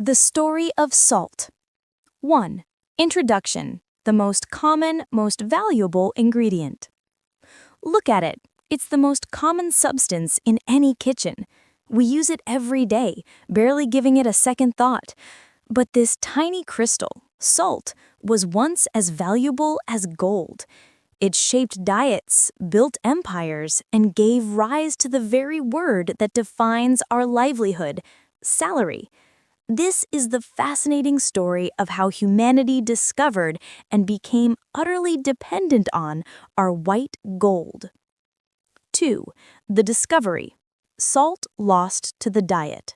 The story of salt. 1. Introduction. The most common, most valuable ingredient. Look at it. It's the most common substance in any kitchen. We use it every day, barely giving it a second thought. But this tiny crystal, salt, was once as valuable as gold. It shaped diets, built empires, and gave rise to the very word that defines our livelihood: salary. This is the fascinating story of how humanity discovered and became utterly dependent on our white gold. 2. The discovery. Salt lost to the diet.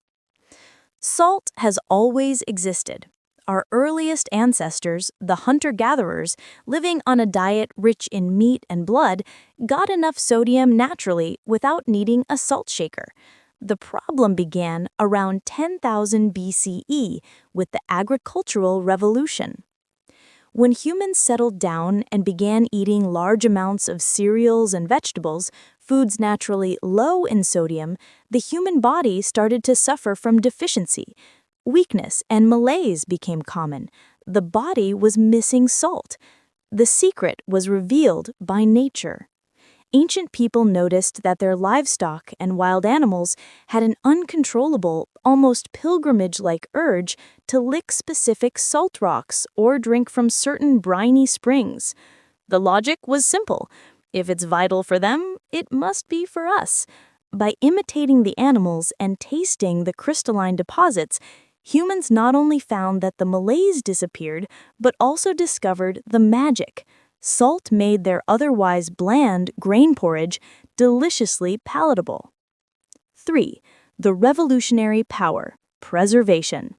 Salt has always existed. Our earliest ancestors, the hunter-gatherers, living on a diet rich in meat and blood, got enough sodium naturally without needing a salt shaker. The problem began around 10,000 BCE with the agricultural revolution. When humans settled down and began eating large amounts of cereals and vegetables, foods naturally low in sodium, the human body started to suffer from deficiency. Weakness and malaise became common. The body was missing salt. The secret was revealed by nature. Ancient people noticed that their livestock and wild animals had an uncontrollable, almost pilgrimage-like urge to lick specific salt rocks or drink from certain briny springs. The logic was simple. If it's vital for them, it must be for us. By imitating the animals and tasting the crystalline deposits, humans not only found that the malaise disappeared, but also discovered the magic. Salt made their otherwise bland grain porridge deliciously palatable. 3. The revolutionary power: preservation.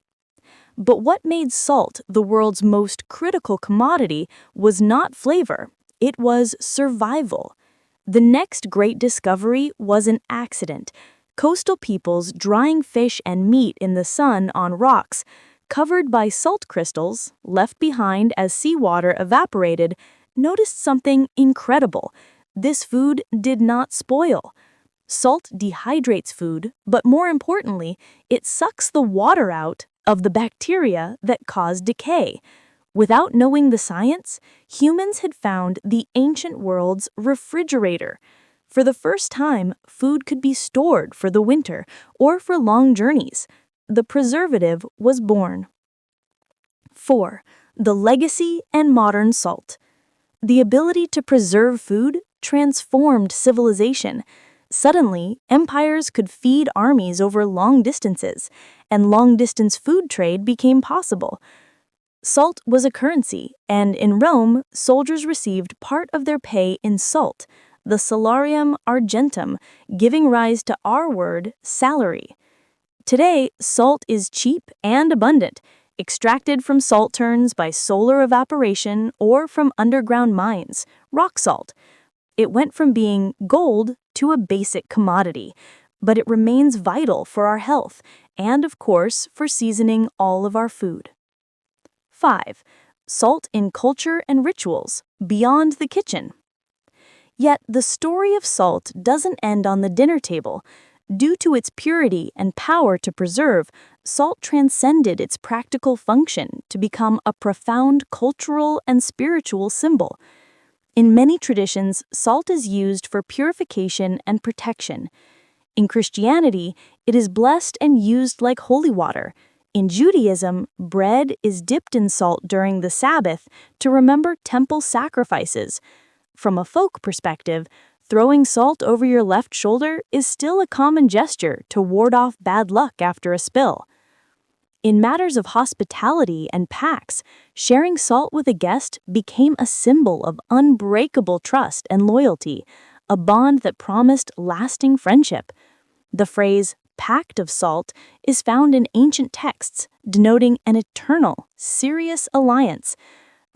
But what made salt the world's most critical commodity was not flavor, it was survival. The next great discovery was an accident: coastal peoples drying fish and meat in the sun on rocks, covered by salt crystals, left behind as seawater evaporated, noticed something incredible. This food did not spoil. Salt dehydrates food, but more importantly, it sucks the water out of the bacteria that cause decay. Without knowing the science, humans had found the ancient world's refrigerator. For the first time, food could be stored for the winter or for long journeys. The preservative was born. 4. The legacy and modern salt. The ability to preserve food transformed civilization. Suddenly, empires could feed armies over long distances, and long-distance food trade became possible. Salt was a currency, and in Rome, soldiers received part of their pay in salt, the salarium argentum, giving rise to our word salary. Today, salt is cheap and abundant, extracted from salt terns by solar evaporation or from underground mines, rock salt. It went from being gold to a basic commodity, but it remains vital for our health and, of course, for seasoning all of our food. 5. Salt in culture and rituals, beyond the kitchen. Yet the story of salt doesn't end on the dinner table. Due to its purity and power to preserve, salt transcended its practical function to become a profound cultural and spiritual symbol. In many traditions, salt is used for purification and protection. In Christianity, it is blessed and used like holy water. In Judaism, bread is dipped in salt during the Sabbath to remember temple sacrifices. From a folk perspective, throwing salt over your left shoulder is still a common gesture to ward off bad luck after a spill. In matters of hospitality and pacts, sharing salt with a guest became a symbol of unbreakable trust and loyalty, a bond that promised lasting friendship. The phrase, pact of salt, is found in ancient texts, denoting an eternal, serious alliance.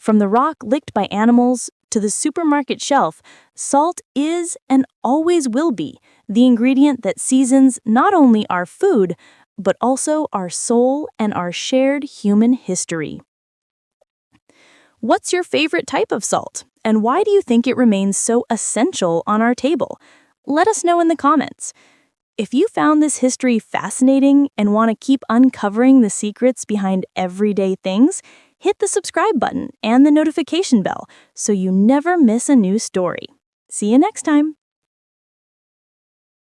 From the rock licked by animals to the supermarket shelf, salt is and always will be the ingredient that seasons not only our food, but also our soul and our shared human history. What's your favorite type of salt, and why do you think it remains so essential on our table? Let us know in the comments. If you found this history fascinating and want to keep uncovering the secrets behind everyday things, hit the subscribe button and the notification bell so you never miss a new story. See you next time.